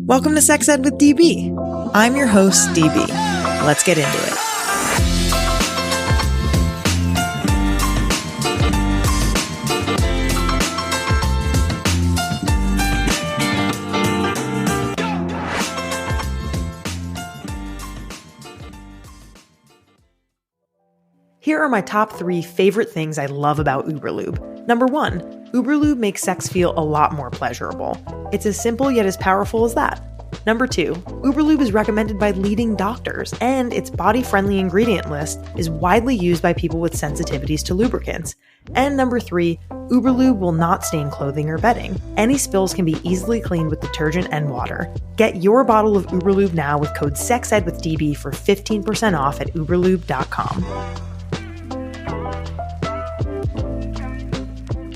Welcome to Sex Ed with DB. I'm your host, DB. Let's get into it. Here are my top 3 favorite things I love about Uberlube. Number 1, Uberlube makes sex feel a lot more pleasurable. It's as simple yet as powerful as that. Number 2, Uberlube is recommended by leading doctors, and its body-friendly ingredient list is widely used by people with sensitivities to lubricants. And number 3, Uberlube will not stain clothing or bedding. Any spills can be easily cleaned with detergent and water. Get your bottle of Uberlube now with code SEXEDWITHDB for 15% off at uberlube.com.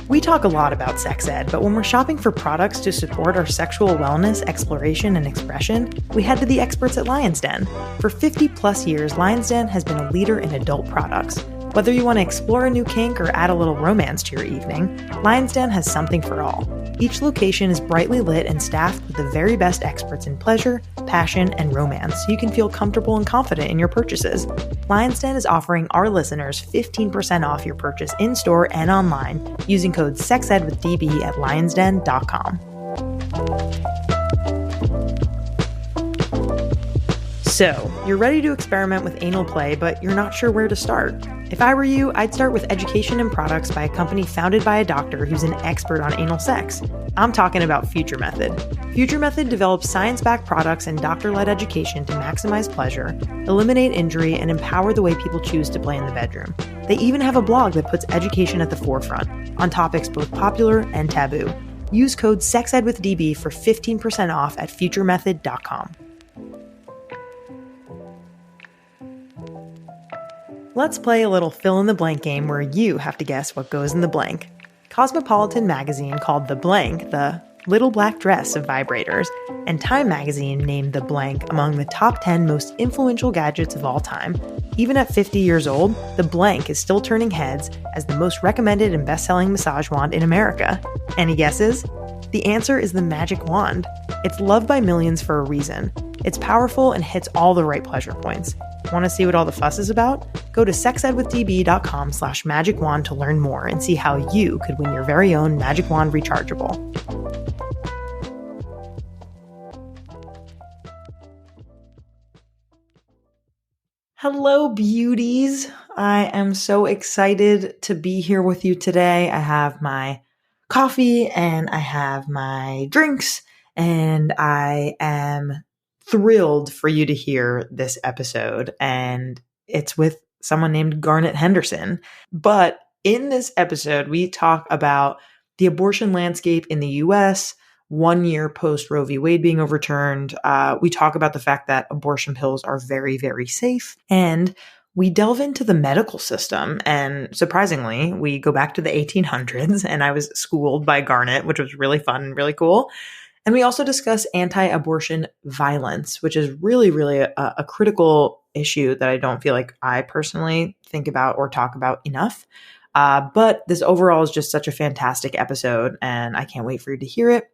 We talk a lot about sex ed, but when we're shopping for products to support our sexual wellness, exploration, and expression, we head to the experts at Lion's Den. For 50 plus years, Lion's Den has been a leader in adult products. Whether you want to explore a new kink or add a little romance to your evening, Lion's Den has something for all. Each location is brightly lit and staffed with the very best experts in pleasure, passion, and romance, so you can feel comfortable and confident in your purchases. Lion's Den is offering our listeners 15% off your purchase in-store and online using code SEXEDWITHDB at lionsden.com. So, you're ready to experiment with anal play, but you're not sure where to start. If I were you, I'd start with Education and Products by a company founded by a doctor who's an expert on anal sex. I'm talking about Future Method. Future Method develops science-backed products and doctor-led education to maximize pleasure, eliminate injury, and empower the way people choose to play in the bedroom. They even have a blog that puts education at the forefront, on topics both popular and taboo. Use code SEXEDWITHDB for 15% off at futuremethod.com. Let's play a little fill-in-the-blank game where you have to guess what goes in the blank. Cosmopolitan magazine called The Blank the little black dress of vibrators, and Time magazine named The Blank among the top 10 most influential gadgets of all time. Even at 50 years old, The Blank is still turning heads as the most recommended and best-selling massage wand in America. Any guesses? The answer is the Magic Wand. It's loved by millions for a reason. It's powerful and hits all the right pleasure points. Want to see what all the fuss is about? Go to sexedwithdb.com/magicwand to learn more and see how you could win your very own Magic Wand rechargeable. Hello, beauties. I am so excited to be here with you today. I have my coffee and I have my drinks, and I am thrilled for you to hear this episode, and it's with someone named Garnet Henderson. But in this episode, we talk about the abortion landscape in the US, 1 year post Roe v. Wade being overturned. We talk about the fact that abortion pills are very, very safe, and we delve into the medical system. And surprisingly, we go back to the 1800s, and I was schooled by Garnet, which was really fun and really cool. And we also discuss anti-abortion violence, which is really, really a critical issue that I don't feel like I personally think about or talk about enough. But this overall is just such a fantastic episode, and I can't wait for you to hear it.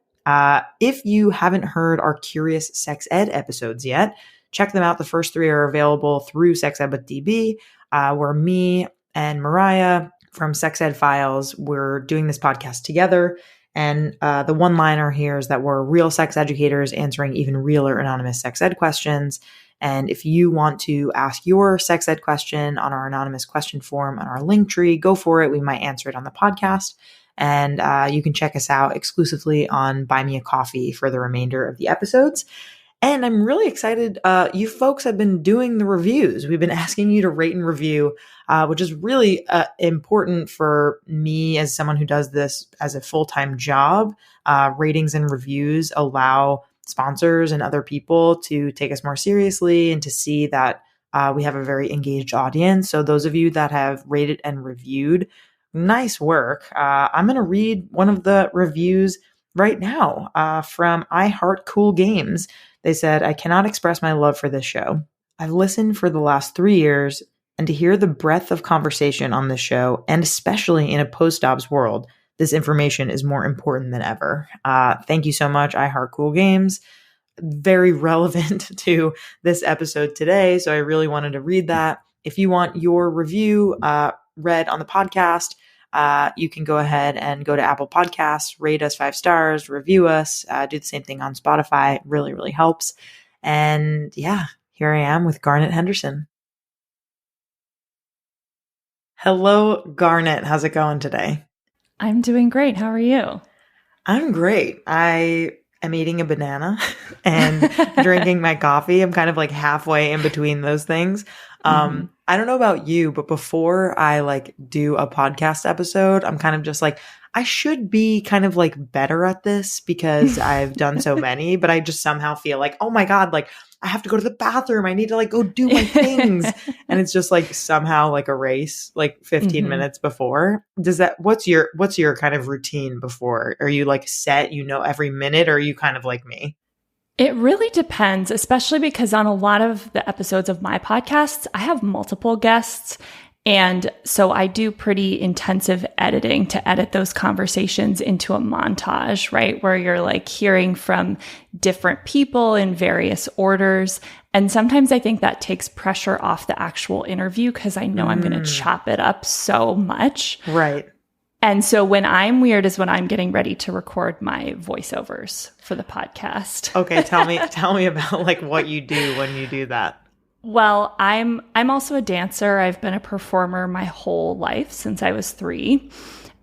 If you haven't heard our Curious Sex Ed episodes yet, check them out. The first 3 are available through Sex Ed with DB, where me and Mariah from Sex Ed Files, we're doing this podcast together. And the one-liner here is that we're real sex educators answering even realer anonymous sex ed questions. And if you want to ask your sex ed question on our anonymous question form on our link tree, go for it. We might answer it on the podcast. And you can check us out exclusively on Buy Me a Coffee for the remainder of the episodes. And I'm really excited. You folks have been doing the reviews. We've been asking you to rate and review, which is really important for me as someone who does this as a full-time job. Ratings and reviews allow sponsors and other people to take us more seriously and to see that we have a very engaged audience. So those of you that have rated and reviewed, nice work. I'm going to read one of the reviews right now from I Heart Cool Games. They said, "I cannot express my love for this show. I've listened for the last 3 years, and to hear the breadth of conversation on this show, and especially in a post-Dobbs world, this information is more important than ever." Thank you so much, I Heart Cool Games. very relevant to this episode today. So I really wanted to read that. If you want your review read on the podcast, you can go ahead and go to Apple Podcasts, rate us 5 stars, review us, do the same thing on Spotify. It really, really helps. And yeah, here I am with Garnet Henderson. Hello, Garnet. How's it going today? I'm doing great. How are you? I'm great. I am eating a banana and drinking my coffee. I'm kind of like halfway in between those things. I don't know about you, but before I like do a podcast episode, I'm kind of just like, I should be kind of like better at this because I've done so many, but I just somehow feel like, oh my God, like I have to go to the bathroom. I need to like go do my things. And it's just like somehow like a race, like 15 minutes before. What's your kind of routine before? Are you like set, every minute, or are you kind of like me? It really depends, especially because on a lot of the episodes of my podcasts, I have multiple guests. And so I do pretty intensive editing to edit those conversations into a montage, right? Where you're like hearing from different people in various orders. And sometimes I think that takes pressure off the actual interview because I know I'm going to chop it up so much. Right. And so when I'm weird is when I'm getting ready to record my voiceovers for the podcast. Okay, tell me about like what you do when you do that. Well, I'm also a dancer. I've been a performer my whole life since I was 3.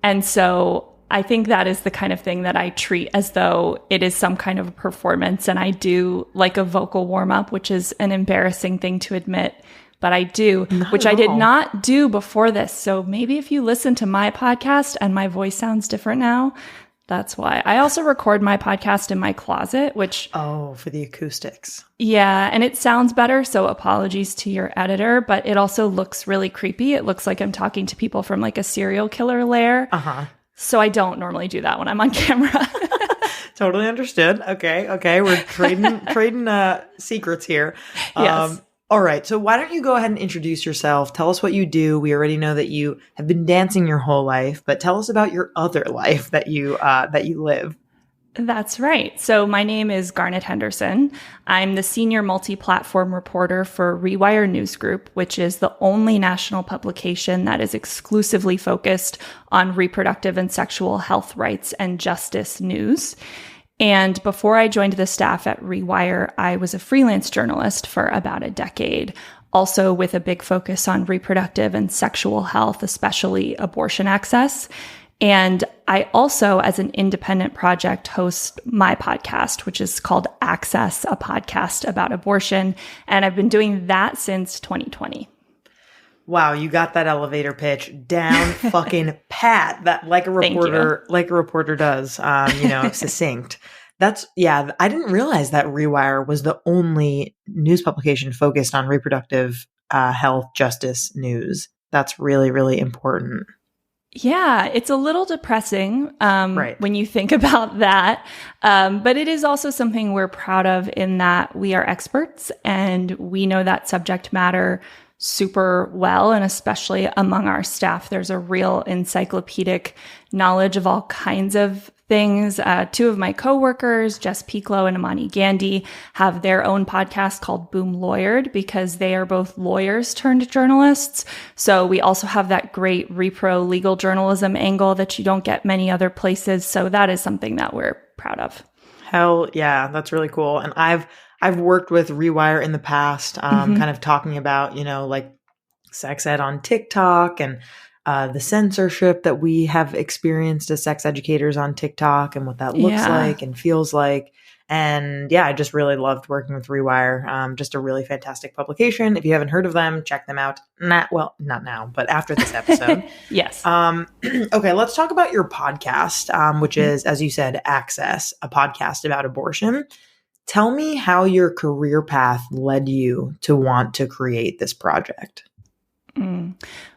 And so I think that is the kind of thing that I treat as though it is some kind of a performance. And I do like a vocal warm-up, which is an embarrassing thing to admit, but I do, which I did not do before this. So maybe if you listen to my podcast and my voice sounds different now, that's why. I also record my podcast in my closet, which... Oh, for the acoustics. Yeah, and it sounds better, so apologies to your editor, but it also looks really creepy. It looks like I'm talking to people from like a serial killer lair. So I don't normally do that when I'm on camera. Totally understood. Okay. We're trading secrets here. Yes. All right. So why don't you go ahead and introduce yourself? Tell us what you do. We already know that you have been dancing your whole life, but tell us about your other life that you live. That's right. So my name is Garnet Henderson. I'm the senior multi-platform reporter for Rewire News Group, which is the only national publication that is exclusively focused on reproductive and sexual health rights and justice news. And before I joined the staff at Rewire, I was a freelance journalist for about a decade, also with a big focus on reproductive and sexual health, especially abortion access. And I also, as an independent project, host my podcast, which is called Access, a podcast about abortion. And I've been doing that since 2020. Wow, you got that elevator pitch down fucking pat. That like a reporter does. Succinct. I didn't realize that Rewire was the only news publication focused on reproductive health justice news. That's really, really important. Yeah, it's a little depressing right. when you think about that. But it is also something we're proud of in that we are experts and we know that subject matter super well. And especially among our staff, there's a real encyclopedic knowledge of all kinds of things. 2 of my coworkers, Jess Pieklo and Amani Gandhi, have their own podcast called Boom Lawyered because they are both lawyers turned journalists. So we also have that great repro legal journalism angle that you don't get many other places. So that is something that we're proud of. Hell yeah, that's really cool. And I've worked with Rewire in the past, kind of talking about, like sex ed on TikTok and the censorship that we have experienced as sex educators on TikTok and what that looks like and feels like. And yeah, I just really loved working with Rewire. Just a really fantastic publication. If you haven't heard of them, check them out. Not now, but after this episode. Yes. Okay, let's talk about your podcast, which is, as you said, Access, a podcast about abortion. Tell me how your career path led you to want to create this project.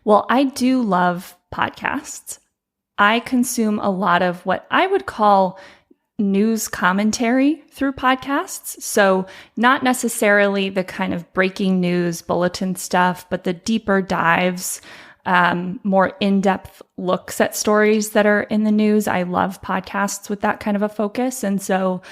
Well, I do love podcasts. I consume a lot of what I would call news commentary through podcasts. So not necessarily the kind of breaking news bulletin stuff, but the deeper dives, more in-depth looks at stories that are in the news. I love podcasts with that kind of a focus. And so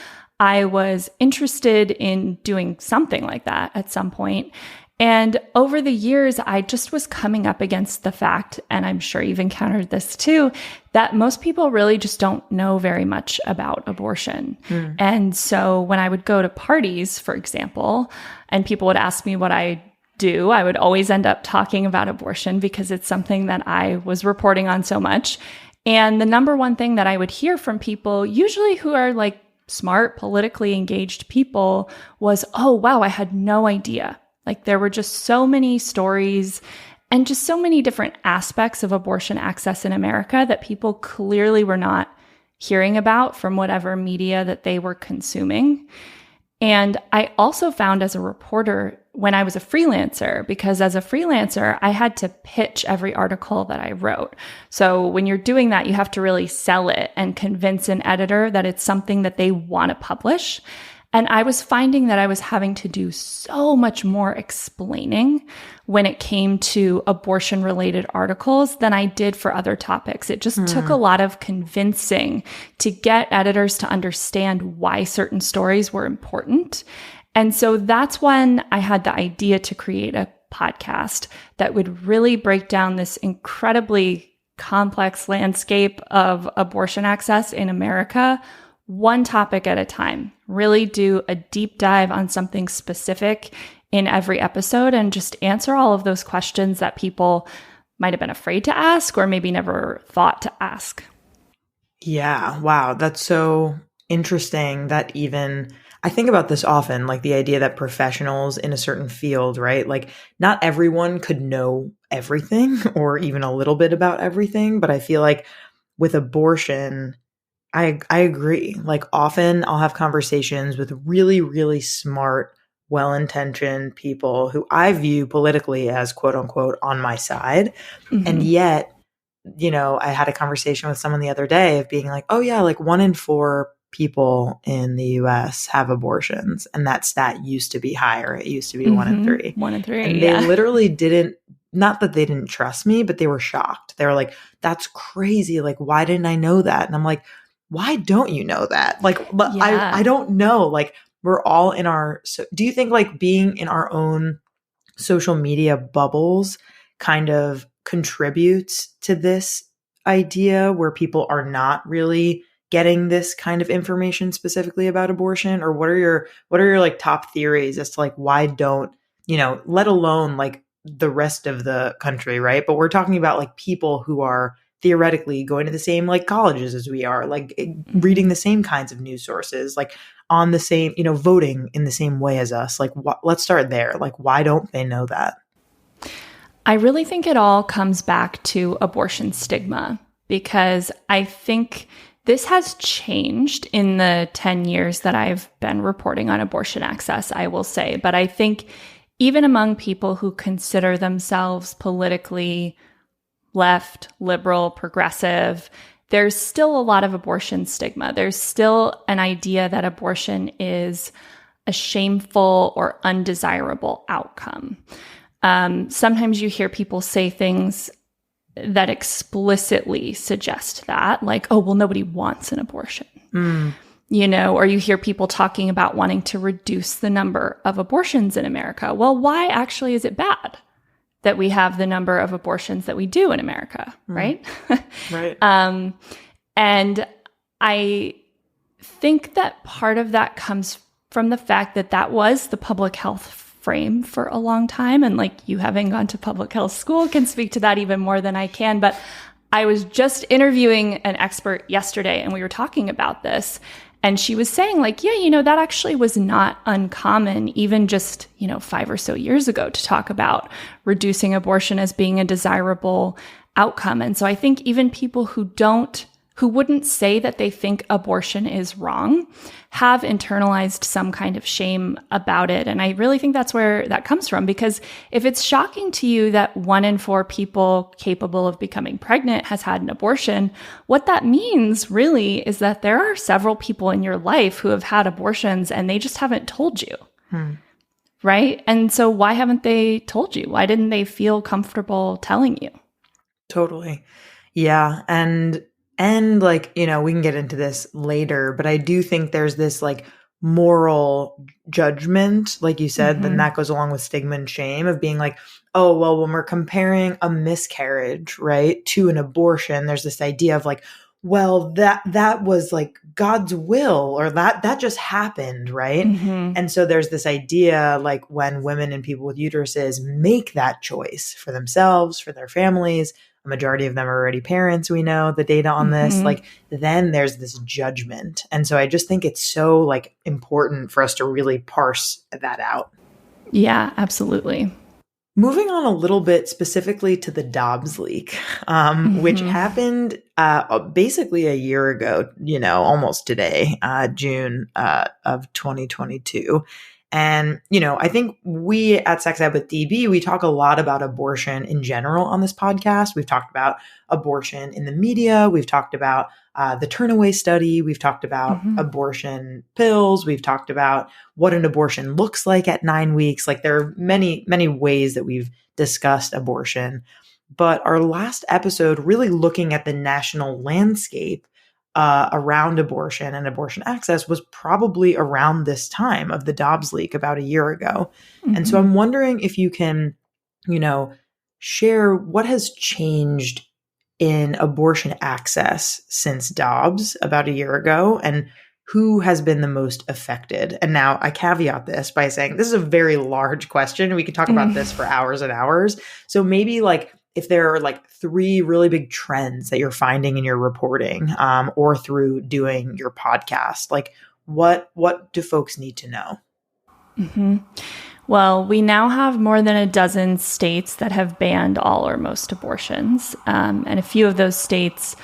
I was interested in doing something like that at some point. And over the years, I just was coming up against the fact, and I'm sure you've encountered this too, that most people really just don't know very much about abortion. And so when I would go to parties, for example, and people would ask me what I do, I would always end up talking about abortion because it's something that I was reporting on so much. And the number one thing that I would hear from people, usually who are like smart, politically engaged people, was, oh, wow, I had no idea. Like there were just so many stories and just so many different aspects of abortion access in America that people clearly were not hearing about from whatever media that they were consuming. And I also found as a reporter when I was a freelancer, because as a freelancer, I had to pitch every article that I wrote. So when you're doing that, you have to really sell it and convince an editor that it's something that they want to publish. And I was finding that I was having to do so much more explaining when it came to abortion-related articles than I did for other topics. It just took a lot of convincing to get editors to understand why certain stories were important. And so that's when I had the idea to create a podcast that would really break down this incredibly complex landscape of abortion access in America, one topic at a time, really do a deep dive on something specific in every episode and just answer all of those questions that people might have been afraid to ask or maybe never thought to ask. Yeah. Wow. That's so interesting that even I think about this often, like the idea that professionals in a certain field, right? Like not everyone could know everything or even a little bit about everything. But I feel like with abortion, I agree. Like often I'll have conversations with really, really smart, well-intentioned people who I view politically as quote unquote on my side. And yet, I had a conversation with someone the other day of being like, oh yeah, like 1 in 4 people in the US have abortions. And that stat used to be higher. It used to be 1 in 3. 1 in 3. And they literally didn't, not that they didn't trust me, but they were shocked. They were like, that's crazy. Like, why didn't I know that? And I'm like, why don't you know that? Like, I don't know. Like, we're all in our, so do you think like being in our own social media bubbles kind of contributes to this idea where people are not really getting this kind of information specifically about abortion? Or what are your like top theories as to like, why don't, let alone like the rest of the country, right? But we're talking about like people who are theoretically going to the same like colleges as we are, like reading the same kinds of news sources, like on the same, voting in the same way as us. Like, let's start there. Like, why don't they know that? I really think it all comes back to abortion stigma, because I think this has changed in the 10 years that I've been reporting on abortion access, I will say. But I think even among people who consider themselves politically left, liberal, progressive, there's still a lot of abortion stigma. There's still an idea that abortion is a shameful or undesirable outcome. Sometimes you hear people say things that explicitly suggest that, like, oh, well, nobody wants an abortion. Or you hear people talking about wanting to reduce the number of abortions in America. Well, why actually is it bad that we have the number of abortions that we do in America, right? Right. And I think that part of that comes from the fact that that was the public health frame for a long time. And like you having gone to public health school can speak to that even more than I can. But I was just interviewing an expert yesterday and we were talking about this. And she was saying like, yeah, that actually was not uncommon even just, 5 or so years ago to talk about reducing abortion as being a desirable outcome. And so I think even people who wouldn't say that they think abortion is wrong have internalized some kind of shame about it. And I really think that's where that comes from, because if it's shocking to you that 1 in 4 people capable of becoming pregnant has had an abortion, what that means really is that there are several people in your life who have had abortions and they just haven't told you. Right? And so why haven't they told you? Why didn't they feel comfortable telling you? Totally. Yeah. And like, we can get into this later, but I do think there's this like moral judgment, like you said, then that goes along with stigma and shame of being like, oh, well, when we're comparing a miscarriage, right, to an abortion, there's this idea of like, well, that was like God's will, or that just happened, right? And so there's this idea like when women and people with uteruses make that choice for themselves, for their families, a majority of them are already parents, we know the data on this, like then there's this judgment. And so I just think it's so like important for us to really parse that out. Yeah, absolutely. Moving on a little bit specifically to the Dobbs leak, which happened basically a year ago, almost today, June of 2022. And, I think we at Sex Ed with DB, we talk a lot about abortion in general on this podcast. We've talked about abortion in the media. We've talked about the Turnaway study. We've talked about abortion pills. We've talked about what an abortion looks like at 9 weeks. Like there are many, many ways that we've discussed abortion. But our last episode, really looking at the national landscape around abortion and abortion access, was probably around this time of the Dobbs leak about a year ago. And so I'm wondering if you can, share what has changed in abortion access since Dobbs about a year ago, and who has been the most affected. And now I caveat this by saying this is a very large question. We could talk about this for hours and hours. So maybe like if there are like 3 really big trends that you're finding in your reporting or through doing your podcast, like what do folks need to know? Well, we now have more than a dozen states that have banned all or most abortions. And a few of those states,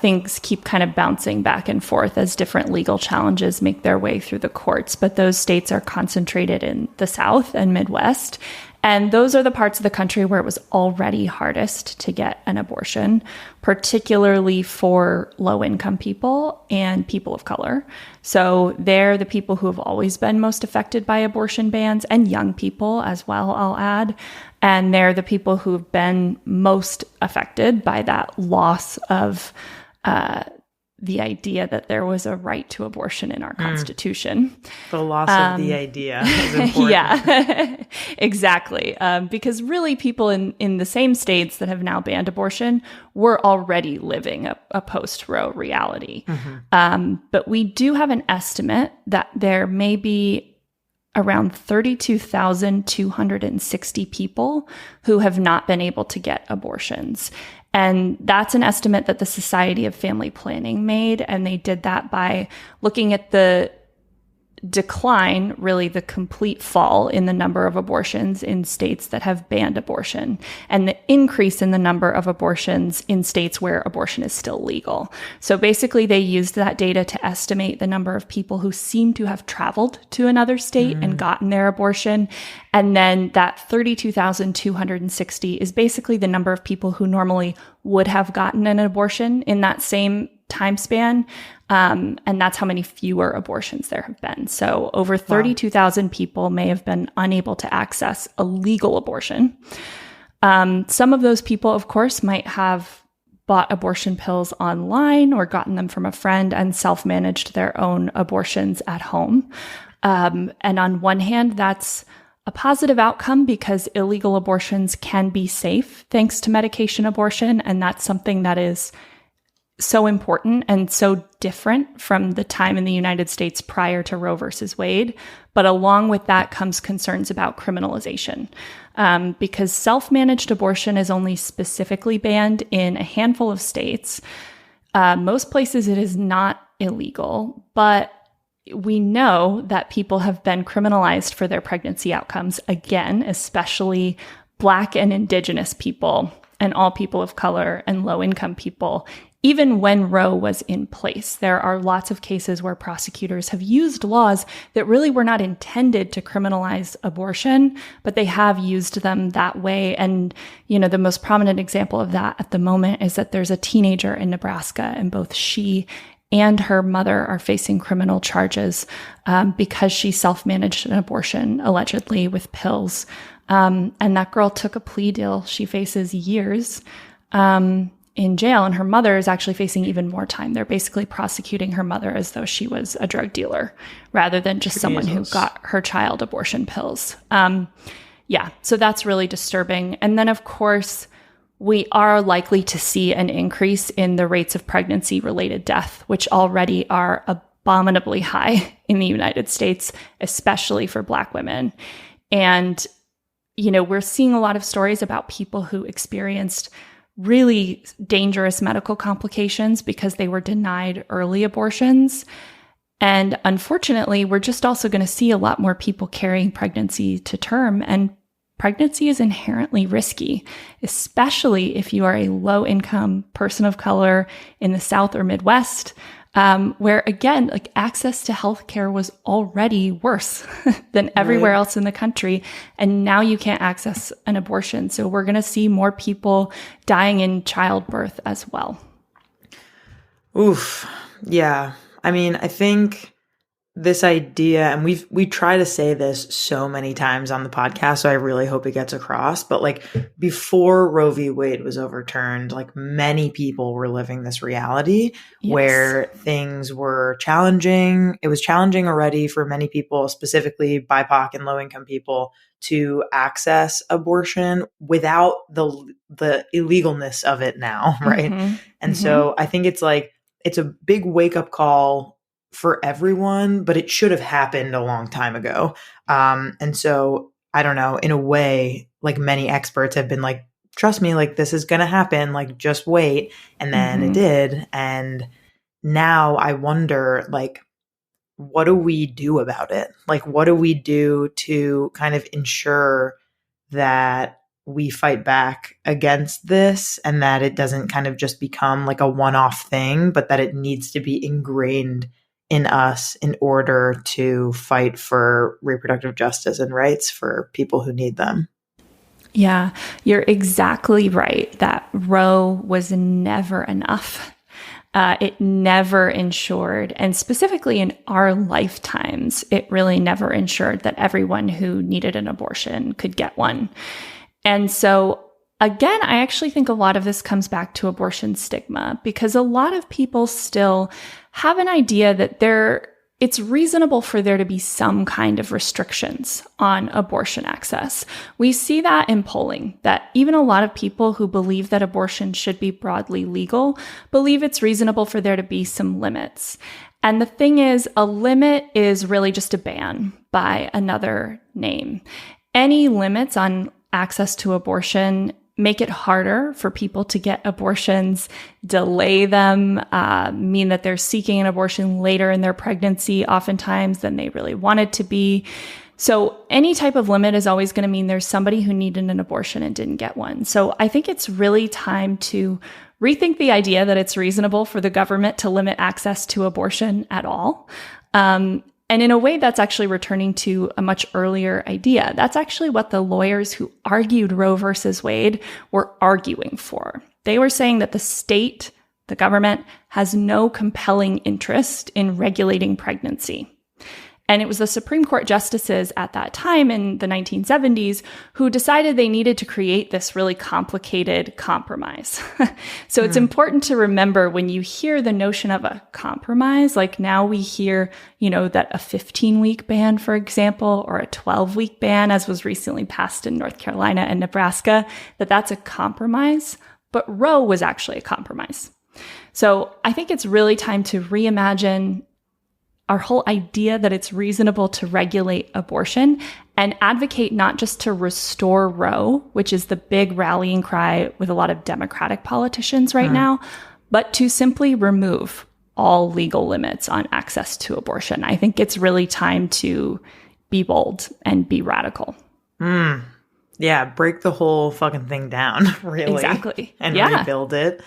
things keep kind of bouncing back and forth as different legal challenges make their way through the courts. But those states are concentrated in the South and Midwest. And those are the parts of the country where it was already hardest to get an abortion, particularly for low-income people and people of color. So they're the people who have always been most affected by abortion bans, and young people as well, I'll add. And they're the people who've been most affected by that loss of the idea that there was a right to abortion in our Constitution. The loss of the idea is important. Yeah, exactly. Because really people in the same states that have now banned abortion were already living a post-Roe reality. But we do have an estimate that there may be around 32,260 people who have not been able to get abortions. And that's an estimate that the Society of Family Planning made. And they did that by looking at the decline, really the complete fall in the number of abortions in states that have banned abortion, and the increase in the number of abortions in states where abortion is still legal. So basically they used that data to estimate the number of people who seem to have traveled to another state and gotten their abortion. And then that 32,260 is basically the number of people who normally would have gotten an abortion in that same time span. And that's how many fewer abortions there have been. So over 32,000 people may have been unable to access a legal abortion. Some of those people, of course, might have bought abortion pills online or gotten them from a friend and self-managed their own abortions at home. And on one hand, that's a positive outcome because illegal abortions can be safe thanks to medication abortion. And that's something that is so important and so different from the time in the United States prior to Roe versus Wade. But along with that comes concerns about criminalization, because self-managed abortion is only specifically banned in a handful of states. Most places it is not illegal, but we know that people have been criminalized for their pregnancy outcomes, again, especially Black and Indigenous people and all people of color and low-income people. Even when Roe was in place, there are lots of cases where prosecutors have used laws that really were not intended to criminalize abortion, but they have used them that way. And, the most prominent example of that at the moment is that there's a teenager in Nebraska, and both she and her mother are facing criminal charges because she self-managed an abortion, allegedly with pills. And that girl took a plea deal. She faces years. in jail, and her mother is actually facing even more time. They're basically prosecuting her mother as though she was a drug dealer rather than just someone who got her child abortion pills. Yeah, so that's really disturbing. And then, of course, we are likely to see an increase in the rates of pregnancy-related death, which already are abominably high in the United States, especially for Black women. And, we're seeing a lot of stories about people who experienced really dangerous medical complications because they were denied early abortions. And unfortunately, we're just also going to see a lot more people carrying pregnancy to term. And pregnancy is inherently risky, especially if you are a low-income person of color in the South or Midwest, where, again, like access to healthcare was already worse than everywhere else in the country. And now you can't access an abortion. So we're going to see more people dying in childbirth as well. Oof. Yeah. I mean, I think this idea, and we try to say this so many times on the podcast, so I really hope it gets across, but like before Roe v. Wade was overturned, like many people were living this reality where things were challenging. It was challenging already for many people, specifically BIPOC and low-income people, to access abortion without the illegalness of it now, right? Mm-hmm. And so I think it's a big wake-up call for everyone, but it should have happened a long time ago. And so I don't know, in a way, like many experts have been like, trust me, like this is going to happen, like just wait. And then it did. And now I wonder, like, what do we do about it? Like, what do we do to kind of ensure that we fight back against this and that it doesn't kind of just become like a one-off thing, but that it needs to be ingrained in us in order to fight for reproductive justice and rights for people who need them? Yeah, you're exactly right that Roe was never enough. It never ensured, and specifically in our lifetimes, it really never ensured that everyone who needed an abortion could get one. And so, again, I actually think a lot of this comes back to abortion stigma, because a lot of people still have an idea that it's reasonable for there to be some kind of restrictions on abortion access. We see that in polling, that even a lot of people who believe that abortion should be broadly legal believe it's reasonable for there to be some limits. And the thing is, a limit is really just a ban by another name. Any limits on access to abortion make it harder for people to get abortions, delay them, mean that they're seeking an abortion later in their pregnancy, oftentimes than they really wanted to be. So any type of limit is always going to mean there's somebody who needed an abortion and didn't get one. So I think it's really time to rethink the idea that it's reasonable for the government to limit access to abortion at all. And in a way, that's actually returning to a much earlier idea. That's actually what the lawyers who argued Roe versus Wade were arguing for. They were saying that the state, the government, has no compelling interest in regulating pregnancy. And it was the Supreme Court justices at that time in the 1970s who decided they needed to create this really complicated compromise. So it's important to remember when you hear the notion of a compromise, like now we hear, that a 15-week ban, for example, or a 12-week ban, as was recently passed in North Carolina and Nebraska, that's a compromise. But Roe was actually a compromise. So I think it's really time to reimagine our whole idea that it's reasonable to regulate abortion and advocate not just to restore Roe, which is the big rallying cry with a lot of Democratic politicians right now, but to simply remove all legal limits on access to abortion. I think it's really time to be bold and be radical. Yeah, break the whole fucking thing down, really. Exactly. And rebuild it.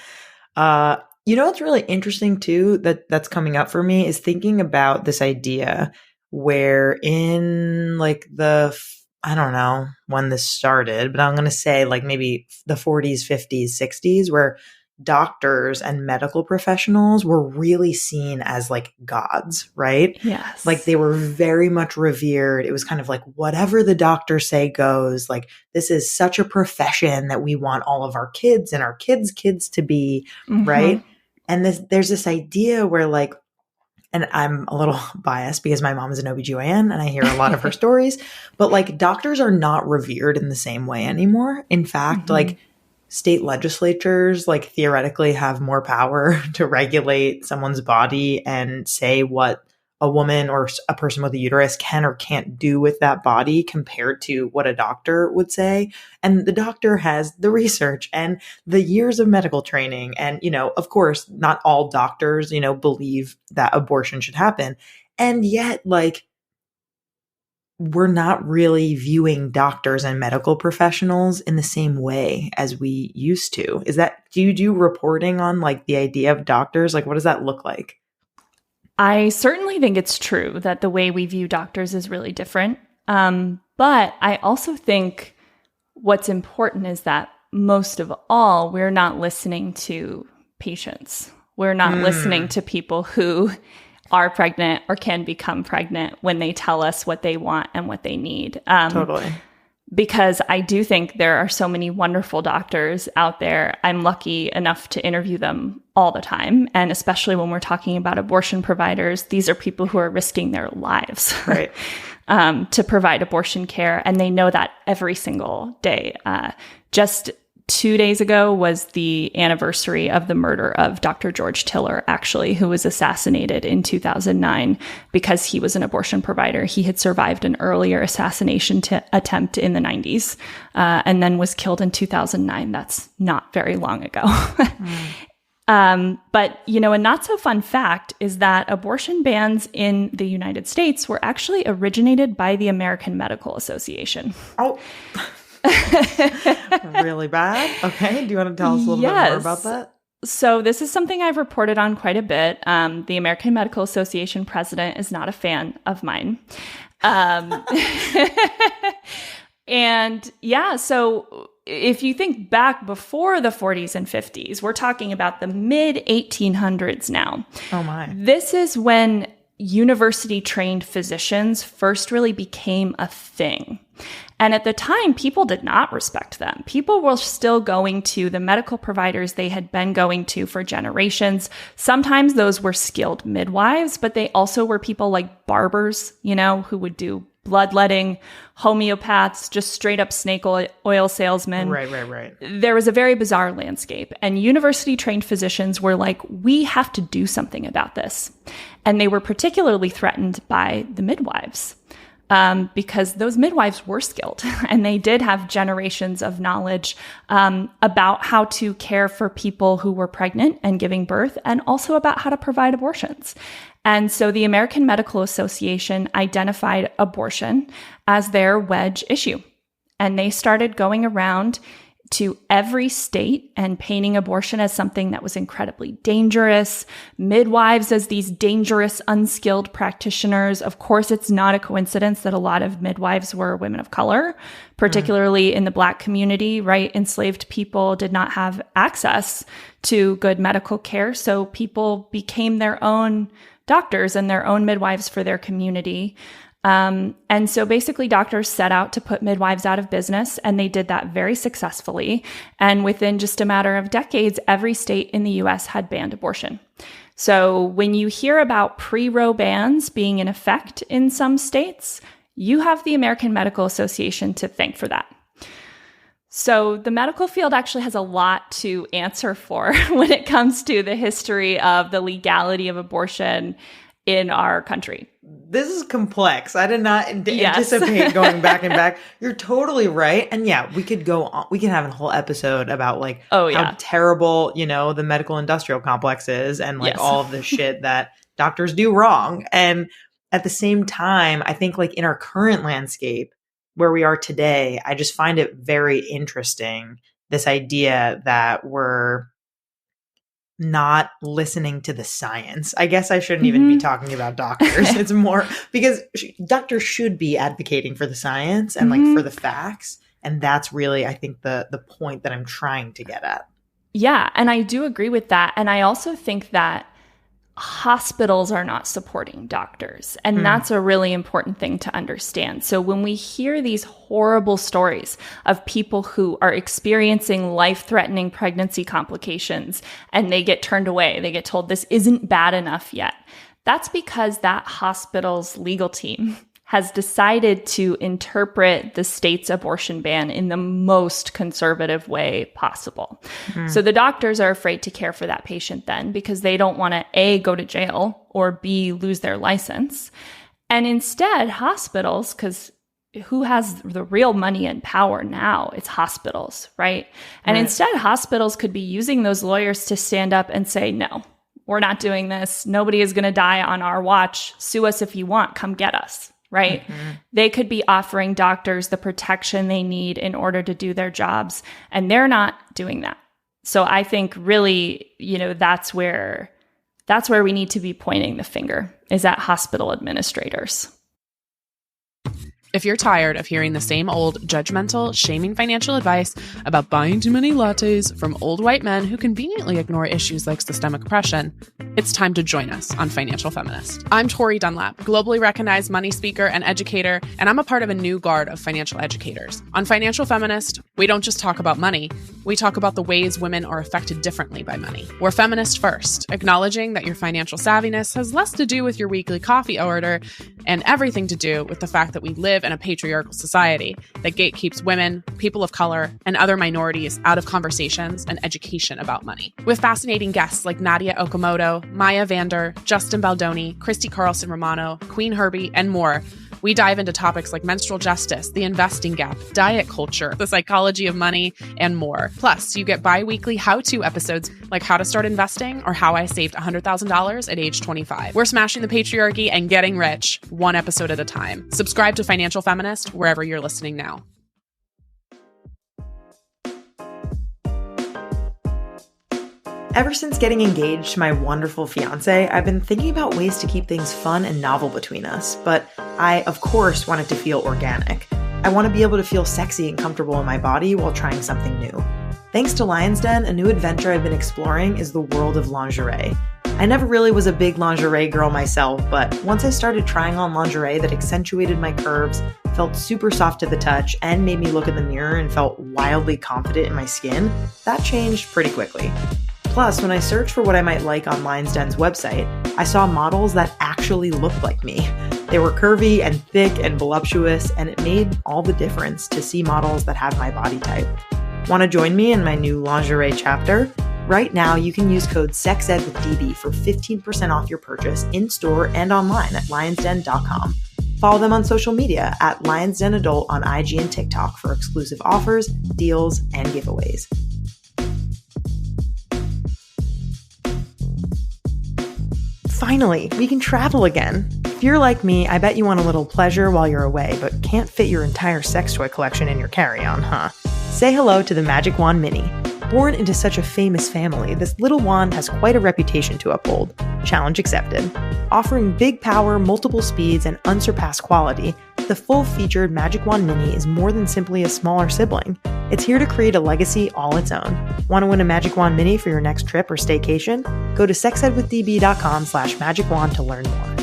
What's really interesting too that's coming up for me is thinking about this idea where in like I don't know when this started, but I'm going to say like maybe the 40s, 50s, 60s, where, doctors and medical professionals were really seen as like gods, right? Yes. Like they were very much revered. It was kind of like whatever the doctors say goes. Like this is such a profession that we want all of our kids and our kids' kids to be, right? And there's this idea where like, and I'm a little biased because my mom is an OBGYN and I hear a lot of her stories, but like doctors are not revered in the same way anymore. In fact, like state legislatures like theoretically have more power to regulate someone's body and say what a woman or a person with a uterus can or can't do with that body compared to what a doctor would say. And the doctor has the research and the years of medical training. And, you know, of course, not all doctors, you know, believe that abortion should happen. And yet, like, we're not really viewing doctors and medical professionals in the same way as we used to. Do you do reporting on like the idea of doctors? Like, what does that look like? I certainly think it's true that the way we view doctors is really different. But I also think what's important is that most of all, we're not listening to patients. We're not listening to people who are pregnant or can become pregnant when they tell us what they want and what they need. Totally. Because I do think there are so many wonderful doctors out there. I'm lucky enough to interview them all the time. And especially when we're talking about abortion providers, these are people who are risking their lives right. To provide abortion care. And they know that every single day. Just 2 days ago was the anniversary of the murder of Dr. George Tiller, actually, who was assassinated in 2009 because he was an abortion provider. He had survived an earlier assassination attempt in the 90s and then was killed in 2009. That's not very long ago. But, you know, a not so fun fact is that abortion bans in the United States were actually originated by the American Medical Association. Oh, really bad? Okay. Do you want to tell us a little bit more about that? So this is something I've reported on quite a bit. The American Medical Association president is not a fan of mine. And yeah, so if you think back before the 40s and 50s, we're talking about the mid 1800s now. Oh my. This is when university-trained physicians first really became a thing. And at the time, people did not respect them. People were still going to the medical providers they had been going to for generations. Sometimes those were skilled midwives, but they also were people like barbers, you know, who would do bloodletting, homeopaths, just straight up snake oil salesmen. Right. There was a very bizarre landscape. And university-trained physicians were like, we have to do something about this. And they were particularly threatened by the midwives. Because those midwives were skilled and they did have generations of knowledge about how to care for people who were pregnant and giving birth, and also about how to provide abortions. And so the American Medical Association identified abortion as their wedge issue. And they started going around to every state and painting abortion as something that was incredibly dangerous, midwives as these dangerous, unskilled practitioners. Of course, it's not a coincidence that a lot of midwives were women of color, particularly in the Black community, right? Enslaved people did not have access to good medical care, so people became their own doctors and their own midwives for their community. And so basically doctors set out to put midwives out of business, and they did that very successfully. And within just a matter of decades, every state in the US had banned abortion. So when you hear about pre-Roe bans being in effect in some states, you have the American Medical Association to thank for that. So the medical field actually has a lot to answer for when it comes to the history of the legality of abortion in our country. This is complex. I did not anticipate going back and back. You're totally right. And yeah, we could go on. We can have a whole episode about like how terrible, you know, the medical industrial complex is and like all of the shit that doctors do wrong. And at the same time, I think like in our current landscape where we are today, I just find it very interesting, this idea that we're not listening to the science. I guess I shouldn't even be talking about doctors. It's more because doctors should be advocating for the science and like for the facts. And that's really, I think, the point that I'm trying to get at. Yeah, and I do agree with that. And I also think that hospitals are not supporting doctors. And that's a really important thing to understand. So when we hear these horrible stories of people who are experiencing life-threatening pregnancy complications and they get turned away, they get told this isn't bad enough yet, that's because that hospital's legal team has decided to interpret the state's abortion ban in the most conservative way possible. So the doctors are afraid to care for that patient then because they don't want to A, go to jail, or B, lose their license. And instead, hospitals, because who has the real money and power now? It's hospitals, right? And instead, hospitals could be using those lawyers to stand up and say, no, we're not doing this. Nobody is going to die on our watch. Sue us if you want. Come get us. Right? They could be offering doctors the protection they need in order to do their jobs, and they're not doing that. So I think really, that's where we need to be pointing the finger, is at hospital administrators. If you're tired of hearing the same old judgmental, shaming financial advice about buying too many lattes from old white men who conveniently ignore issues like systemic oppression, it's time to join us on Financial Feminist. I'm Tori Dunlap, globally recognized money speaker and educator, and I'm a part of a new guard of financial educators. On Financial Feminist, we don't just talk about money, we talk about the ways women are affected differently by money. We're feminist first, acknowledging that your financial savviness has less to do with your weekly coffee order and everything to do with the fact that we live in a patriarchal society that gatekeeps women, people of color, and other minorities out of conversations and education about money. With fascinating guests like Nadia Okamoto, Maya Vander, Justin Baldoni, Christy Carlson Romano, Queen Herbie, and more, we dive into topics like menstrual justice, the investing gap, diet culture, the psychology of money, and more. Plus, you get bi-weekly how-to episodes like how to start investing or how I saved $100,000 at age 25. We're smashing the patriarchy and getting rich, one episode at a time. Subscribe to Financial Feminist wherever you're listening now. Ever since getting engaged to my wonderful fiance, I've been thinking about ways to keep things fun and novel between us, but I, of course, want it to feel organic. I want to be able to feel sexy and comfortable in my body while trying something new. Thanks to Lion's Den, a new adventure I've been exploring is the world of lingerie. I never really was a big lingerie girl myself, but once I started trying on lingerie that accentuated my curves, felt super soft to the touch, and made me look in the mirror and felt wildly confident in my skin, that changed pretty quickly. Plus, when I searched for what I might like on Lion's Den's website, I saw models that actually looked like me. They were curvy and thick and voluptuous, and it made all the difference to see models that have my body type. Want to join me in my new lingerie chapter? Right now, you can use code SEXED for 15% off your purchase in-store and online at lionsden.com. Follow them on social media at Lions Den Adult on IG and TikTok for exclusive offers, deals, and giveaways. Finally, we can travel again. If you're like me, I bet you want a little pleasure while you're away, but can't fit your entire sex toy collection in your carry-on, huh? Say hello to the Magic Wand Mini. Born into such a famous family, this little wand has quite a reputation to uphold. Challenge accepted. Offering big power, multiple speeds, and unsurpassed quality, the full-featured Magic Wand Mini is more than simply a smaller sibling. It's here to create a legacy all its own. Want to win a Magic Wand Mini for your next trip or staycation? Go to sexedwithdb.com/magicwand to learn more.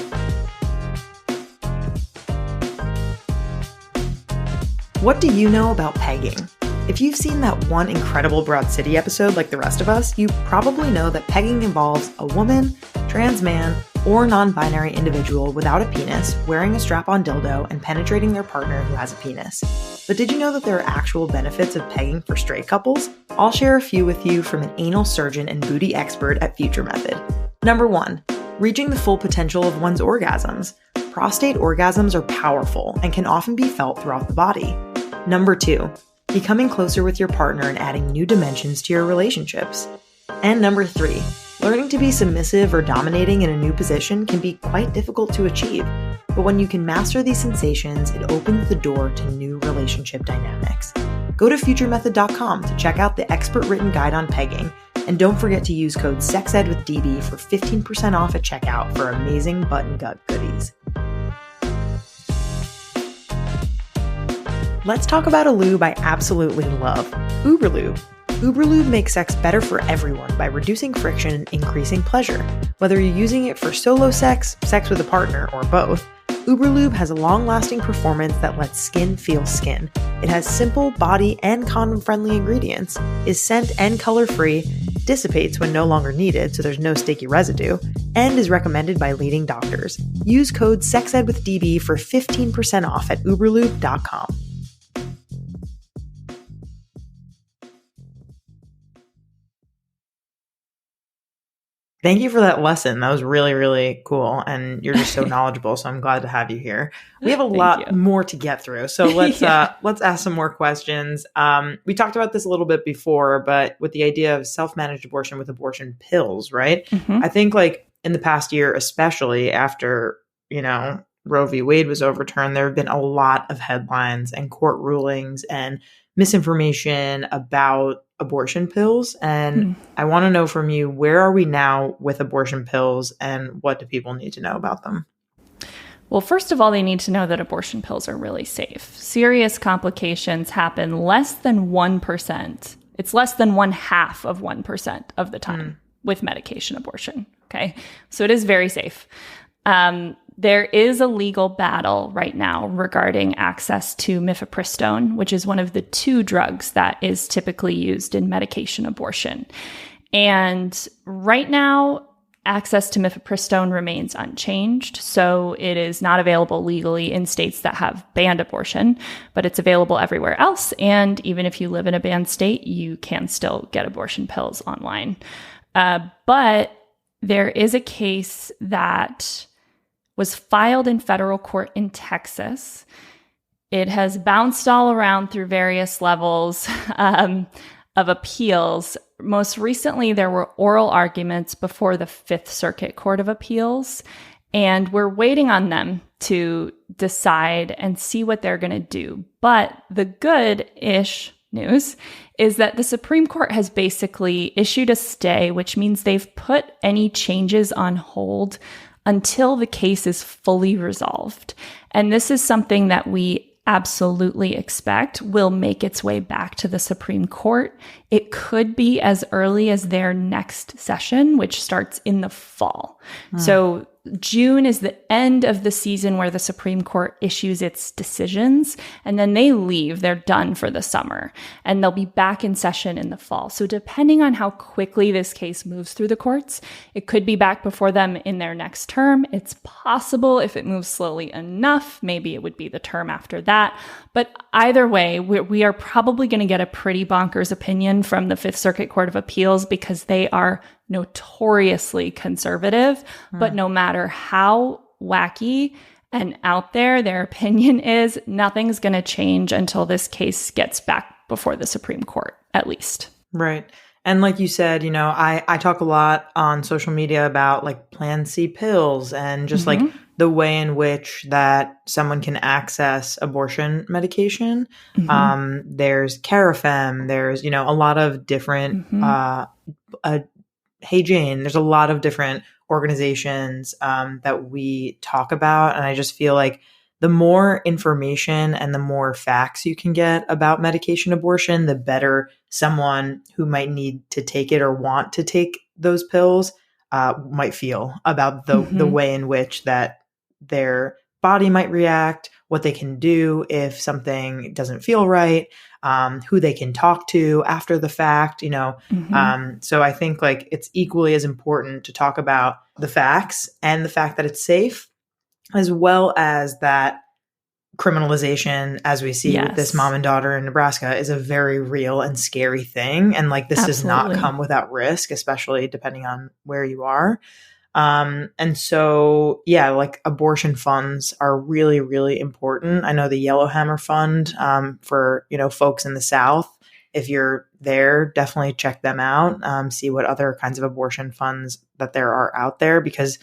What do you know about pegging? If you've seen that one incredible Broad City episode like the rest of us, you probably know that pegging involves a woman, trans man, or non-binary individual without a penis wearing a strap-on dildo and penetrating their partner who has a penis. But did you know that there are actual benefits of pegging for straight couples? I'll share a few with you from an anal surgeon and booty expert at Future Method. Number 1, reaching the full potential of one's orgasms. Prostate orgasms are powerful and can often be felt throughout the body. Number 2, becoming closer with your partner and adding new dimensions to your relationships. And number 3, learning to be submissive or dominating in a new position can be quite difficult to achieve, but when you can master these sensations, it opens the door to new relationship dynamics. Go to futuremethod.com to check out the expert-written guide on pegging, and don't forget to use code SEXEDWITHDB for 15% off at checkout for amazing butt and gut goodies. Let's talk about a lube I absolutely love, Uberlube. Uberlube makes sex better for everyone by reducing friction and increasing pleasure. Whether you're using it for solo sex, sex with a partner, or both, Uberlube has a long-lasting performance that lets skin feel skin. It has simple, body, and condom-friendly ingredients, is scent and color-free, dissipates when no longer needed so there's no sticky residue, and is recommended by leading doctors. Use code SEXEDWITHDB for 15% off at uberlube.com. Thank you for that lesson. That was really, really cool. And you're just so knowledgeable. So I'm glad to have you here. We have a lot more to get through. So let's ask some more questions. We talked about this a little bit before, but with the idea of self-managed abortion with abortion pills, right? Mm-hmm. I think like in the past year, especially after, Roe v. Wade was overturned, there have been a lot of headlines and court rulings and misinformation about abortion pills. And I want to know from you, where are we now with abortion pills and what do people need to know about them? Well, first of all, they need to know that abortion pills are really safe. Serious complications happen less than 1%. It's less than 0.5% of the time with medication abortion. Okay. So it is very safe. There is a legal battle right now regarding access to mifepristone, which is one of the 2 drugs that is typically used in medication abortion. And right now, access to mifepristone remains unchanged. So it is not available legally in states that have banned abortion, but it's available everywhere else. And even if you live in a banned state, you can still get abortion pills online. But there is a case that was filed in federal court in Texas. It has bounced all around through various levels of appeals. Most recently, there were oral arguments before the Fifth Circuit Court of Appeals, and we're waiting on them to decide and see what they're going to do. But the good-ish news is that the Supreme Court has basically issued a stay, which means they've put any changes on hold until the case is fully resolved. And this is something that we absolutely expect will make its way back to the Supreme Court. It could be as early as their next session, which starts in the fall. So June is the end of the season where the Supreme Court issues its decisions, and then they leave. They're done for the summer, and they'll be back in session in the fall. So depending on how quickly this case moves through the courts, it could be back before them in their next term. It's possible if it moves slowly enough, maybe it would be the term after that. But either way, we are probably going to get a pretty bonkers opinion from the Fifth Circuit Court of Appeals because they are notoriously conservative, but no matter how wacky and out there their opinion is, nothing's going to change until this case gets back before the Supreme Court, at least. Right. And like you said, I talk a lot on social media about like Plan C pills and just like the way in which that someone can access abortion medication. There's Carafem, there's, a lot of different, Hey Jane, there's a lot of different organizations that we talk about. And I just feel like the more information and the more facts you can get about medication abortion, the better someone who might need to take it or want to take those pills might feel about the way in which that their body might react, what they can do if something doesn't feel right, who they can talk to after the fact, So I think like it's equally as important to talk about the facts and the fact that it's safe, as well as that criminalization, as we see with this mom and daughter in Nebraska, is a very real and scary thing. And like this does not come without risk, especially depending on where you are. And so, like abortion funds are really, really important. I know the Yellowhammer Fund, for, folks in the South, if you're there, definitely check them out, see what other kinds of abortion funds that there are out there, because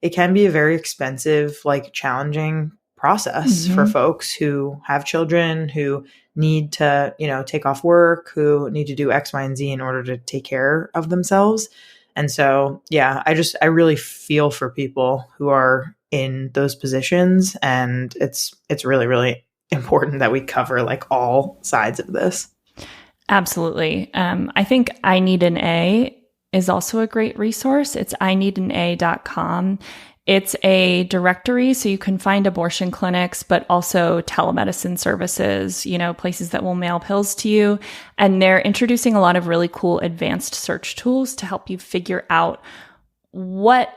it can be a very expensive, like challenging process for folks who have children, who need to, take off work, who need to do X, Y, and Z in order to take care of themselves. And so, I really feel for people who are in those positions, and it's really, really important that we cover like all sides of this. Absolutely. I think I Need an A is also a great resource. It's ineedana.com. It's a directory, so you can find abortion clinics, but also telemedicine services, places that will mail pills to you. And they're introducing a lot of really cool advanced search tools to help you figure out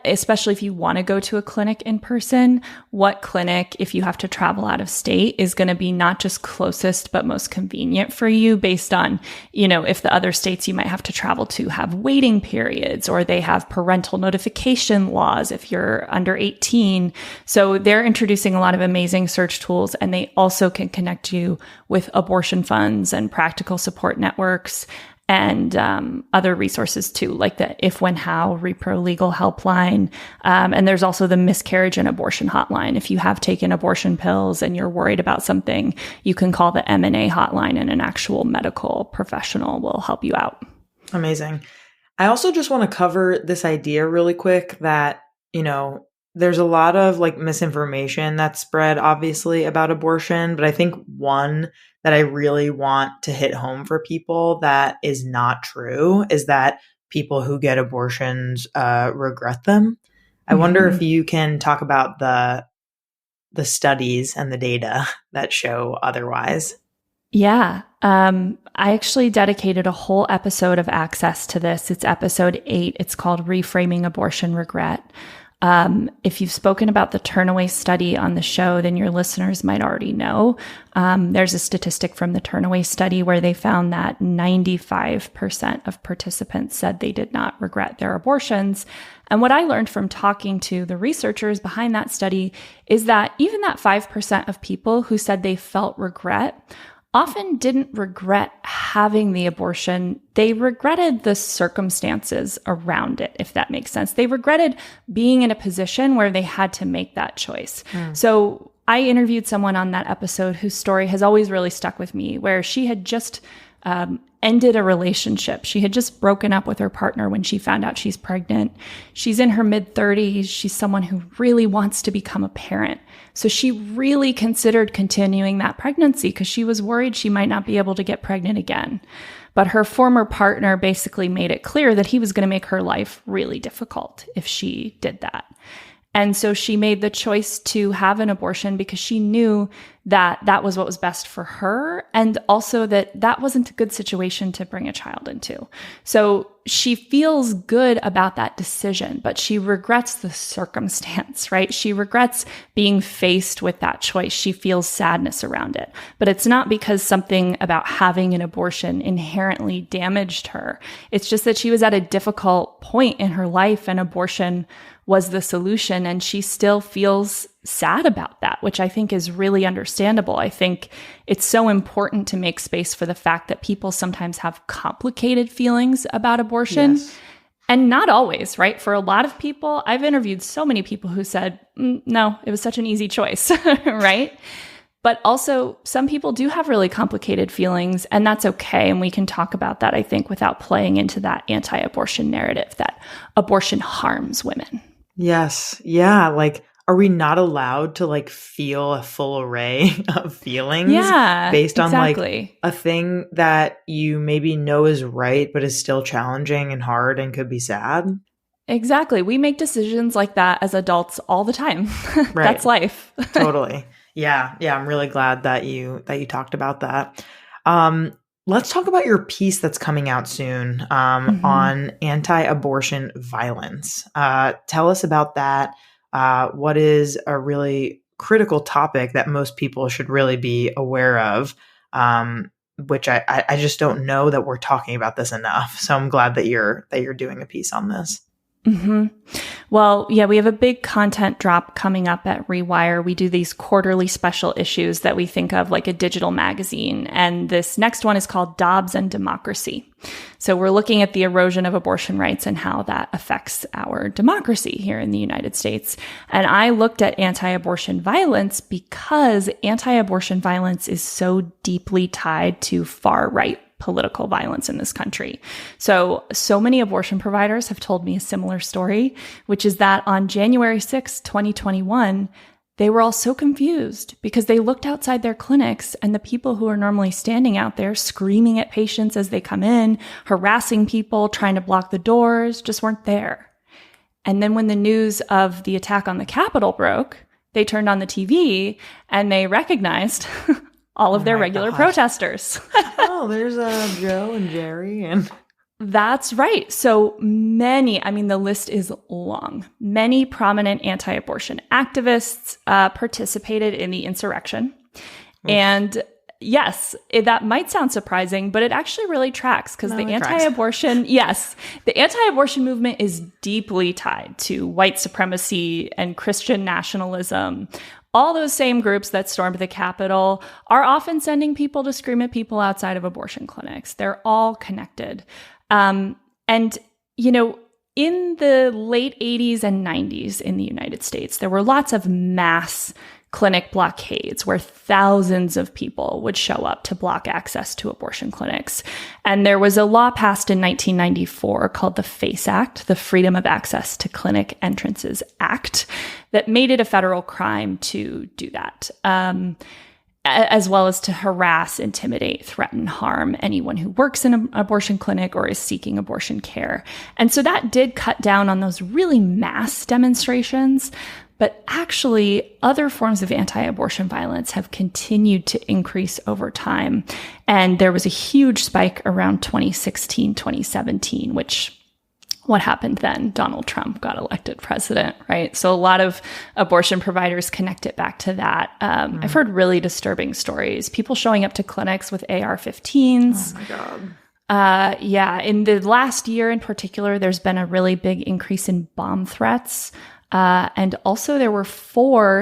especially if you want to go to a clinic in person, what clinic, if you have to travel out of state, is going to be not just closest, but most convenient for you based on, if the other states you might have to travel to have waiting periods or they have parental notification laws if you're under 18. So they're introducing a lot of amazing search tools, and they also can connect you with abortion funds and practical support networks and other resources too, like the If, When, How Repro Legal Helpline. And there's also the Miscarriage and Abortion Hotline. If you have taken abortion pills and you're worried about something, you can call the M&A hotline, and an actual medical professional will help you out. Amazing. I also just want to cover this idea really quick that, there's a lot of misinformation that's spread obviously about abortion, but I think one that I really want to hit home for people that is not true is that people who get abortions regret them. I wonder if you can talk about the studies and the data that show otherwise. Yeah. I actually dedicated a whole episode of Access to this. It's episode 8. It's called Reframing Abortion Regret. If you've spoken about the Turnaway study on the show, then your listeners might already know. There's a statistic from the Turnaway study where they found that 95% of participants said they did not regret their abortions. And what I learned from talking to the researchers behind that study is that even that 5% of people who said they felt regret often didn't regret having the abortion. They regretted the circumstances around it, if that makes sense. They regretted being in a position where they had to make that choice. So I interviewed someone on that episode whose story has always really stuck with me, where she had just ended a relationship. She had just broken up with her partner when she found out she's pregnant. She's in her mid-30s. She's someone who really wants to become a parent. So she really considered continuing that pregnancy because she was worried she might not be able to get pregnant again. But her former partner basically made it clear that he was going to make her life really difficult if she did that. And so she made the choice to have an abortion because she knew that that was what was best for her, and also that that wasn't a good situation to bring a child into. So she feels good about that decision, but she regrets the circumstance, right? She regrets being faced with that choice. She feels sadness around it. But it's not because something about having an abortion inherently damaged her. It's just that she was at a difficult point in her life, and abortion was the solution, and she still feels sad about that, which I think is really understandable. I think it's so important to make space for the fact that people sometimes have complicated feelings about abortion. Yes. And not always, right? For a lot of people, I've interviewed so many people who said, no, it was such an easy choice, right? But also, some people do have really complicated feelings, and that's okay. And we can talk about that, I think, without playing into that anti-abortion narrative that abortion harms women. Yes. Yeah. Are we not allowed to feel a full array of feelings? Yeah, based on exactly. A thing that you maybe know is right, but is still challenging and hard and could be sad? Exactly. We make decisions like that as adults all the time. Right. That's life. Totally. Yeah. Yeah. I'm really glad that you talked about that. Let's talk about your piece that's coming out soon on anti-abortion violence. Tell us about that. What is a really critical topic that most people should really be aware of, which I just don't know that we're talking about this enough. So I'm glad that you're doing a piece on this. Mm-hmm. Well, yeah, we have a big content drop coming up at Rewire. We do these quarterly special issues that we think of like a digital magazine. And this next one is called Dobbs and Democracy. So we're looking at the erosion of abortion rights and how that affects our democracy here in the United States. And I looked at anti-abortion violence because anti-abortion violence is so deeply tied to far-right political violence in this country. So many abortion providers have told me a similar story, which is that on January 6, 2021, they were all so confused because they looked outside their clinics and the people who are normally standing out there screaming at patients as they come in, harassing people, trying to block the doors, just weren't there. And then when the news of the attack on the Capitol broke, they turned on the TV and they recognized all of their regular protesters. Oh, there's Joe and Jerry and... That's right. So many, I mean, the list is long. Many prominent anti-abortion activists participated in the insurrection. And yes, that might sound surprising, but it actually really tracks because the anti-abortion movement is deeply tied to white supremacy and Christian nationalism. All those same groups that stormed the Capitol are often sending people to scream at people outside of abortion clinics. They're all connected. And, you know, in the late 80s and 90s in the United States, there were lots of mass clinic blockades where thousands of people would show up to block access to abortion clinics. And there was a law passed in 1994 called the FACE Act, the Freedom of Access to Clinic Entrances Act, that made it a federal crime to do that. As well as to harass, intimidate, threaten, harm anyone who works in an abortion clinic or is seeking abortion care. And so that did cut down on those really mass demonstrations. But actually, other forms of anti-abortion violence have continued to increase over time. And there was a huge spike around 2016, 2017, which... what happened then? Donald Trump got elected president, right? So a lot of abortion providers connect it back to that. I've heard really disturbing stories. People showing up to clinics with AR-15s. Oh my God. Yeah. In the last year in particular, there's been a really big increase in bomb threats. And also there were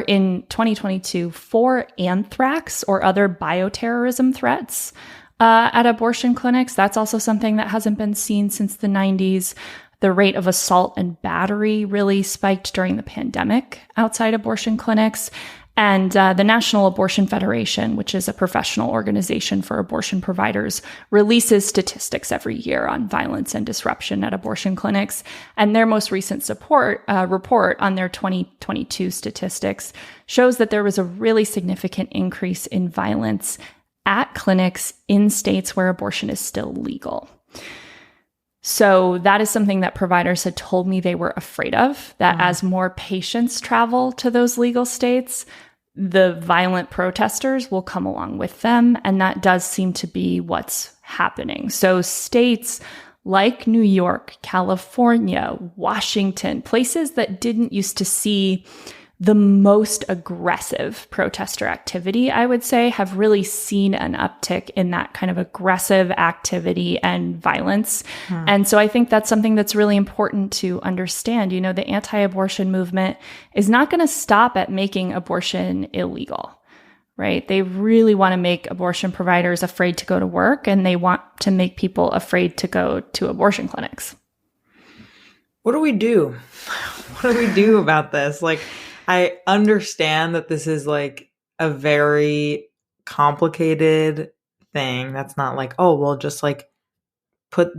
in 2022, 4 anthrax or other bioterrorism threats at abortion clinics. That's also something that hasn't been seen since the 90s. The rate of assault and battery really spiked during the pandemic outside abortion clinics. And the National Abortion Federation, which is a professional organization for abortion providers, releases statistics every year on violence and disruption at abortion clinics. And their most recent report on their 2022 statistics shows that there was a really significant increase in violence at clinics in states where abortion is still legal. So that is something that providers had told me they were afraid of, that as more patients travel to those legal states, the violent protesters will come along with them. And that does seem to be what's happening. So states like New York, California, Washington, places that didn't used to see the most aggressive protester activity, I would say, have really seen an uptick in that kind of aggressive activity and violence. And so I think that's something that's really important to understand. You know, the anti-abortion movement is not going to stop at making abortion illegal, right? They really want to make abortion providers afraid to go to work, and they want to make people afraid to go to abortion clinics. What do we do? What do we do about this? Like, I understand that this is like a very complicated thing. That's not like, oh, well, just like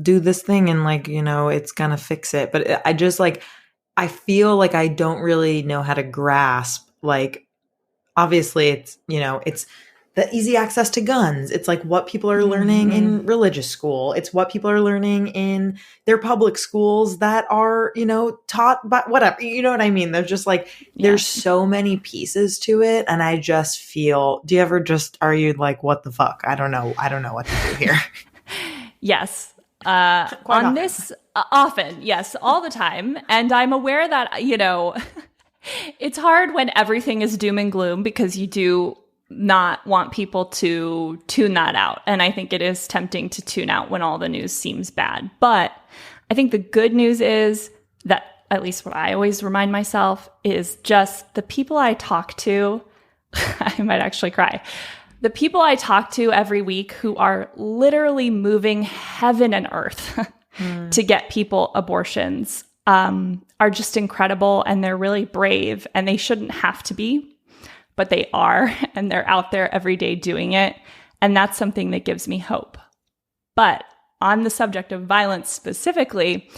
do this thing and like, you know, it's going to fix it. But I just like, I feel like I don't really know how to grasp, like, obviously it's, you know, it's the easy access to guns. It's like what people are learning in religious school. It's what people are learning in their public schools that are, you know, taught by whatever, you know what I mean? There's just like, there's so many pieces to it. And I just feel, are you like, what the fuck? I don't know what to do here. Yes. On this, often, yes, all the time. And I'm aware that, you know, it's hard when everything is doom and gloom because you do not want people to tune that out. And I think it is tempting to tune out when all the news seems bad. But I think the good news is that, at least what I always remind myself, is just the people I talk to, I might actually cry. The people I talk to every week who are literally moving heaven and earth to get people abortions are just incredible, and they're really brave, and they shouldn't have to be. But they are, and they're out there every day doing it. And that's something that gives me hope. But on the subject of violence specifically,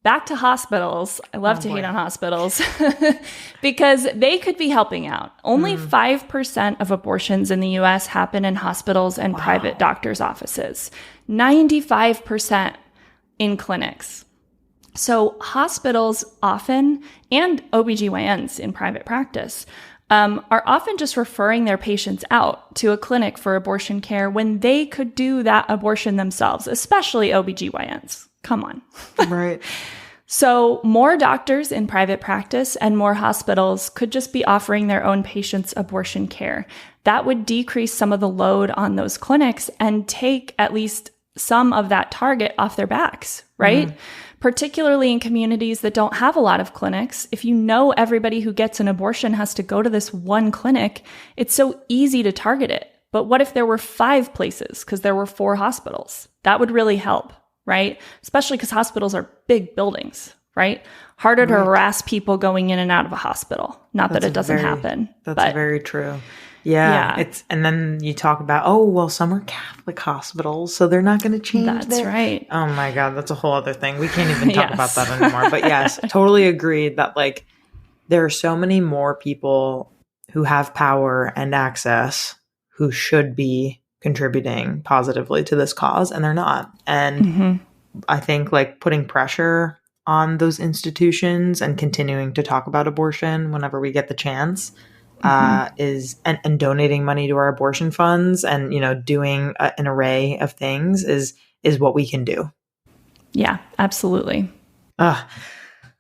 back to hospitals. I love to hate on hospitals because they could be helping out. Only 5% of abortions in the US happen in hospitals and private doctors' offices, 95% in clinics. So hospitals often, and OBGYNs in private practice, are often just referring their patients out to a clinic for abortion care when they could do that abortion themselves, especially OBGYNs. Come on. Right. So more doctors in private practice and more hospitals could just be offering their own patients abortion care. That would decrease some of the load on those clinics and take at least some of that target off their backs, right? Particularly in communities that don't have a lot of clinics. If you know everybody who gets an abortion has to go to this one clinic, it's so easy to target it. But what if there were 5 places because there were 4 hospitals? That would really help, right? Especially because hospitals are big buildings, right? Harder to harass people going in and out of a hospital. Not that it doesn't happen. That's very true. Yeah. And then you talk about, some are Catholic hospitals, so they're not going to change That's right. Oh my God, that's a whole other thing. We can't even talk about that anymore. But yes, totally agreed that like there are so many more people who have power and access who should be contributing positively to this cause, and they're not. And I think like putting pressure on those institutions and continuing to talk about abortion whenever we get the chance is and donating money to our abortion funds and, you know, doing an array of things is what we can do. Yeah, absolutely.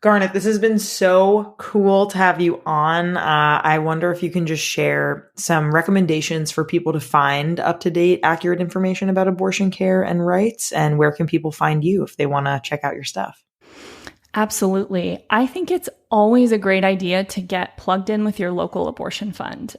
Garnet, this has been so cool to have you on. I wonder if you can just share some recommendations for people to find up-to-date, accurate information about abortion care and rights, and where can people find you if they want to check out your stuff? Absolutely. I think it's always a great idea to get plugged in with your local abortion fund.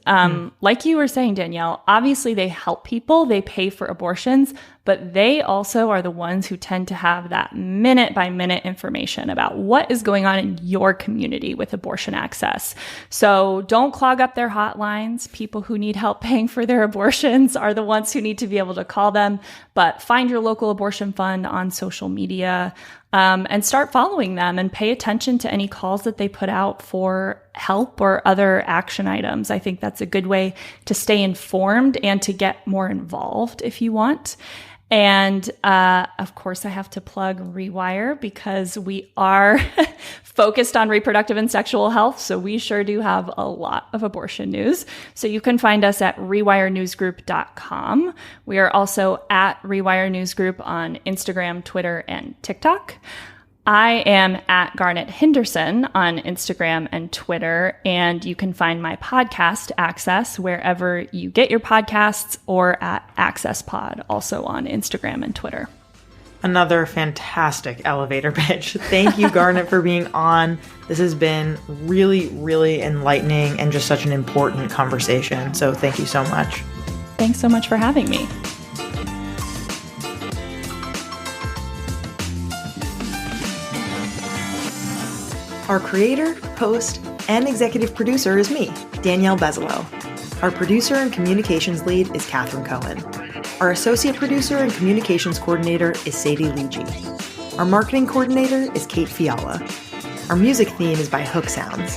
Like you were saying, Danielle, obviously they help people, they pay for abortions, but they also are the ones who tend to have that minute by minute information about what is going on in your community with abortion access. So don't clog up their hotlines. People who need help paying for their abortions are the ones who need to be able to call them, but find your local abortion fund on social media. And start following them and pay attention to any calls that they put out for help or other action items. I think that's a good way to stay informed and to get more involved if you want. And of course, I have to plug Rewire because we are focused on reproductive and sexual health. So we sure do have a lot of abortion news. So you can find us at rewirenewsgroup.com. We are also at Rewire News Group on Instagram, Twitter, and TikTok. I am at Garnet Henderson on Instagram and Twitter, and you can find my podcast, Access, wherever you get your podcasts, or at Access Pod, also on Instagram and Twitter. Another fantastic elevator pitch. Thank you, Garnet, for being on. This has been really, really enlightening and just such an important conversation. So thank you so much. Thanks so much for having me. Our creator, host, and executive producer is me, Danielle Bezalo. Our producer and communications lead is Catherine Cohen. Our associate producer and communications coordinator is Sadie Leegee. Our marketing coordinator is Kate Fiala. Our music theme is by Hook Sounds.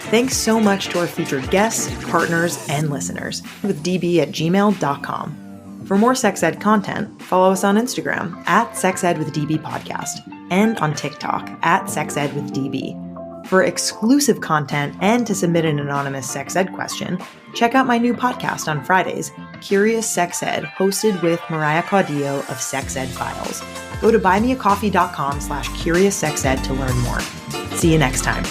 Thanks so much to our featured guests, partners, and listeners with db@gmail.com. For more sex ed content, follow us on Instagram at sexedwithdbpodcast and on TikTok at sexedwithdb. For exclusive content and to submit an anonymous sex ed question, check out my new podcast on Fridays, Curious Sex Ed, hosted with Mariah Caudillo of Sex Ed Files. Go to buymeacoffee.com/curioussexed to learn more. See you next time.